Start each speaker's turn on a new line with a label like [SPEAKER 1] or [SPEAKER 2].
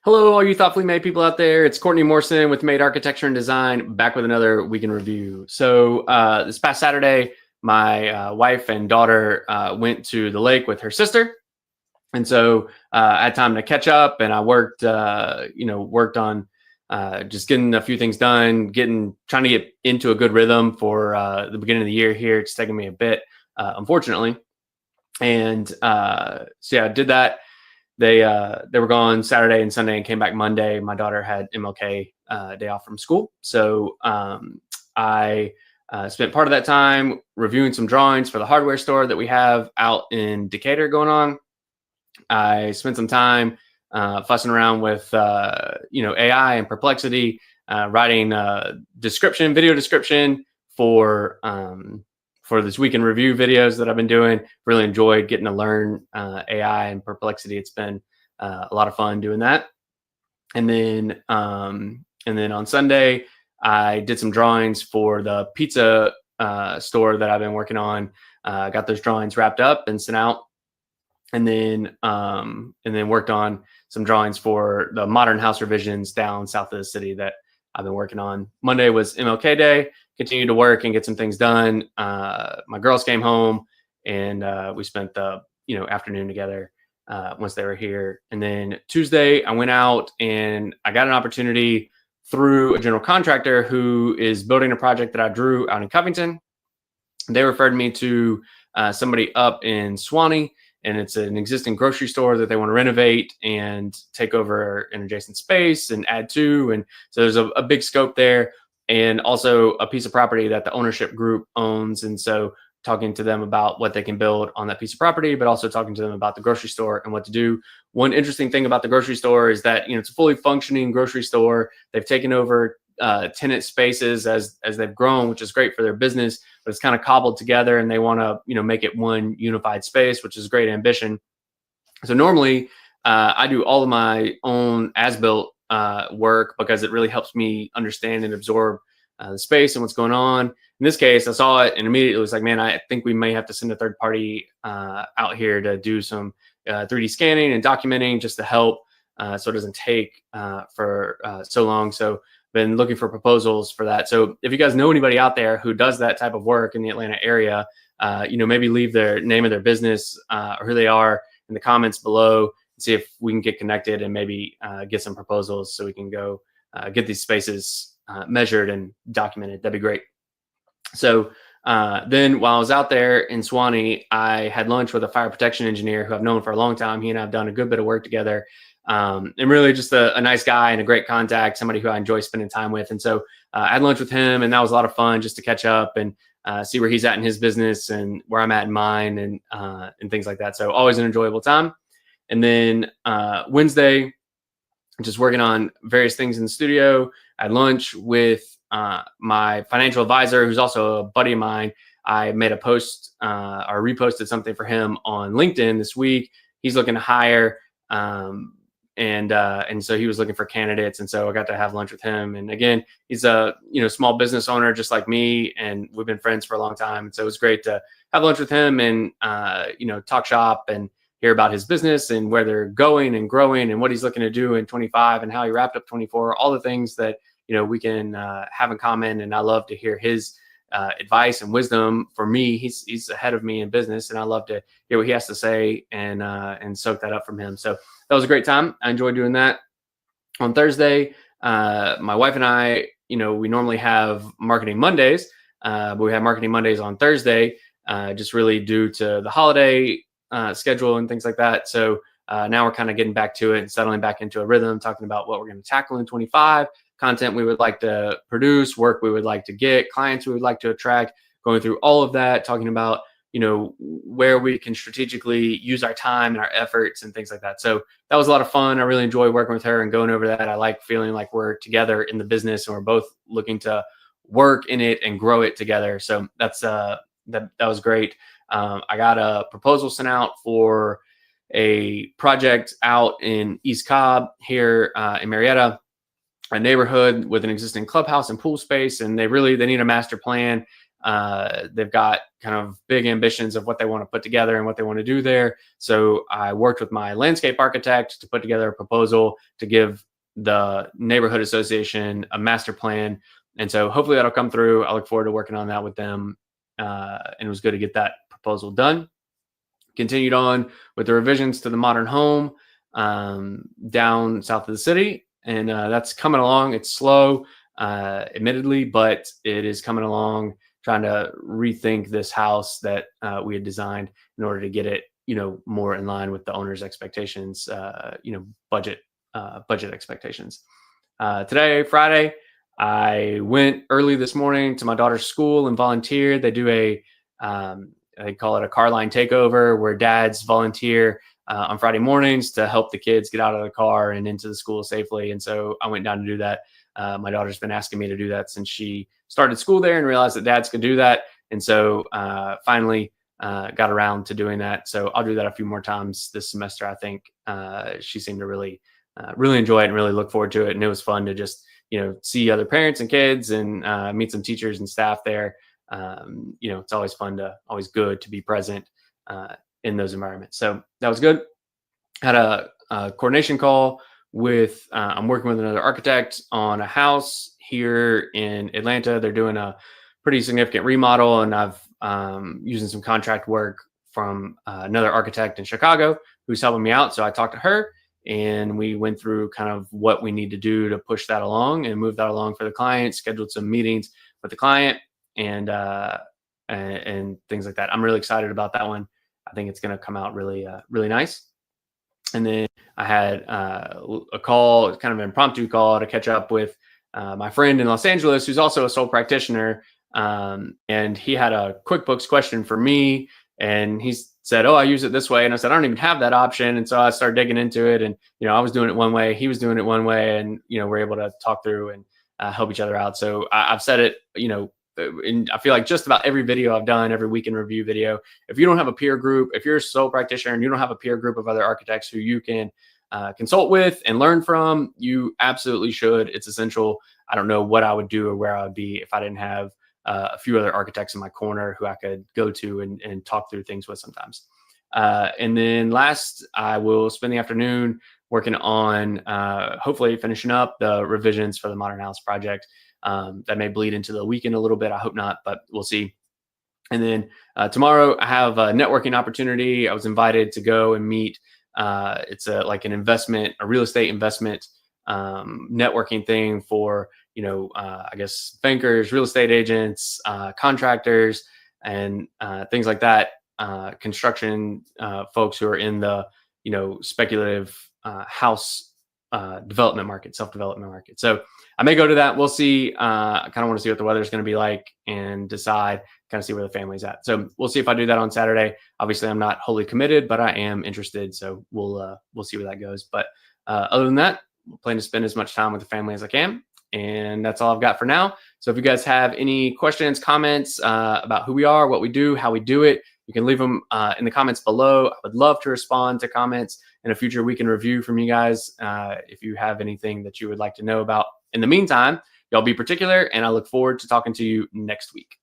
[SPEAKER 1] Hello, all you thoughtfully made people out there. It's Courtney Morrison with Made Architecture and Design, back with another week in review. So this past Saturday, my wife and daughter went to the lake with her sister, and so I had time to catch up. And I worked on just getting a few things done, trying to get into a good rhythm for the beginning of the year here. It's taking me a bit, unfortunately, and so yeah, I did that. They were gone Saturday and Sunday and came back Monday. My daughter had MLK day off from school, so I spent part of that time reviewing some drawings for the hardware store that we have out in Decatur going on. I spent some time fussing around with AI and Perplexity, writing video description for this week in review videos that I've been doing. Really enjoyed getting to learn AI and Perplexity. It's been a lot of fun doing that. And then on Sunday, I did some drawings for the pizza store that I've been working on. Got those drawings wrapped up and sent out. And then worked on some drawings for the modern house revisions down south of the city that I've been working on. Monday was MLK Day. Continued to work and get some things done. My girls came home, and we spent the afternoon together once they were here. And then Tuesday, I went out and I got an opportunity through a general contractor who is building a project that I drew out in Covington. They referred me to somebody up in Suwanee, and it's an existing grocery store that they want to renovate and take over an adjacent space and add to. And so there's a big scope there, and also a piece of property that the ownership group owns. And so talking to them about what they can build on that piece of property, but also talking to them about the grocery store and what to do. One interesting thing about the grocery store is that, it's a fully functioning grocery store. They've taken over tenant spaces as they've grown, which is great for their business, but it's kind of cobbled together, and they want to, make it one unified space, which is great ambition. So normally I do all of my own as-built work because it really helps me understand and absorb the space and what's going on. In this case, I saw it and immediately was like, man, I think we may have to send a third party out here to do some 3D scanning and documenting just to help so it doesn't take for so long. So been looking for proposals for that. So if you guys know anybody out there who does that type of work in the Atlanta area, maybe leave their name of their business or who they are in the comments below. See if we can get connected and maybe get some proposals so we can go get these spaces measured and documented. That'd be great. So then while I was out there in Suwanee, I had lunch with a fire protection engineer who I've known for a long time. He and I have done a good bit of work together, and really just a nice guy and a great contact, somebody who I enjoy spending time with. And so I had lunch with him, and that was a lot of fun just to catch up and see where he's at in his business and where I'm at in mine, and things like that. So always an enjoyable time. And then Wednesday, just working on various things in the studio. I had lunch with my financial advisor, who's also a buddy of mine. I made a post or reposted something for him on LinkedIn this week. He's looking to hire, and so he was looking for candidates. And so I got to have lunch with him. And again, he's a small business owner just like me, and we've been friends for a long time. And so it was great to have lunch with him and talk shop and hear about his business and where they're going and growing and what he's looking to do in 25 and how he wrapped up 24, all the things that, we can have in common. And I love to hear his advice and wisdom. For me, he's ahead of me in business, and I love to hear what he has to say and soak that up from him. So that was a great time. I enjoyed doing that. On Thursday, my wife and I, we normally have marketing Mondays, but we have marketing Mondays on Thursday, just really due to the holiday schedule and things like that. So now we're kind of getting back to it and settling back into a rhythm, talking about what we're going to tackle in 25, content we would like to produce, work we would like to get, clients we would like to attract, going through all of that, talking about, where we can strategically use our time and our efforts and things like that. So that was a lot of fun. I really enjoy working with her and going over that. I like feeling like we're together in the business and we're both looking to work in it and grow it together. So that's that was great. I got a proposal sent out for a project out in East Cobb here in Marietta, a neighborhood with an existing clubhouse and pool space, and they need a master plan. They've got kind of big ambitions of what they want to put together and what they want to do there. So I worked with my landscape architect to put together a proposal to give the neighborhood association a master plan. And so hopefully that'll come through. I look forward to working on that with them. And it was good to get that proposal done. Continued on with the revisions to the modern home down south of the city. And that's coming along. It's slow, admittedly, but it is coming along, trying to rethink this house that we had designed in order to get it, more in line with the owner's expectations, budget expectations. Today, Friday, I went early this morning to my daughter's school and volunteered. They do they call it a carline takeover, where dads volunteer on Friday mornings to help the kids get out of the car and into the school safely. And so I went down to do that. My daughter's been asking me to do that since she started school there and realized that dads could do that. And so finally got around to doing that. So I'll do that a few more times this semester. I think she seemed to really enjoy it and really look forward to it. And it was fun to just, see other parents and kids and meet some teachers and staff there. It's always good to be present in those environments. So that was good. Had a coordination call with, I'm working with another architect on a house here in Atlanta. They're doing a pretty significant remodel, and I've using some contract work from another architect in Chicago who's helping me out. So I talked to her, and we went through kind of what we need to do to push that along and move that along for the client, scheduled some meetings with the client and things like that. I'm really excited about that one. I think it's going to come out really nice. And then I had a call, kind of an impromptu call, to catch up with my friend in Los Angeles, who's also a sole practitioner. And he had a QuickBooks question for me, and he said, "Oh, I use it this way." And I said, "I don't even have that option." And so I started digging into it, and, I was doing it one way, he was doing it one way, and, we're able to talk through and help each other out. So I've said it, and I feel like just about every video I've done, every week in review video, if you don't have a peer group, if you're a sole practitioner and you don't have a peer group of other architects who you can consult with and learn from, you absolutely should. It's essential. I don't know what I would do or where I would be if I didn't have a few other architects in my corner who I could go to and talk through things with sometimes. And then last, I will spend the afternoon working on hopefully finishing up the revisions for the Modern House project. That may bleed into the weekend a little bit. I hope not, but we'll see. And then tomorrow I have a networking opportunity. I was invited to go and meet. It's like a real estate investment networking thing for, I guess bankers, real estate agents, contractors, and things like that. Construction folks who are in the, speculative house development market, self-development market. So I may go to that. We'll see. I kind of want to see what the weather is going to be like and decide, kind of see where the family's at. So we'll see if I do that on Saturday. Obviously, I'm not wholly committed, but I am interested. So we'll see where that goes. But other than that, I plan to spend as much time with the family as I can. And that's all I've got for now. So if you guys have any questions, comments about who we are, what we do, how we do it, you can leave them in the comments below. I would love to respond to comments in a future week in review from you guys. If you have anything that you would like to know about. In the meantime, y'all be particular, and I look forward to talking to you next week.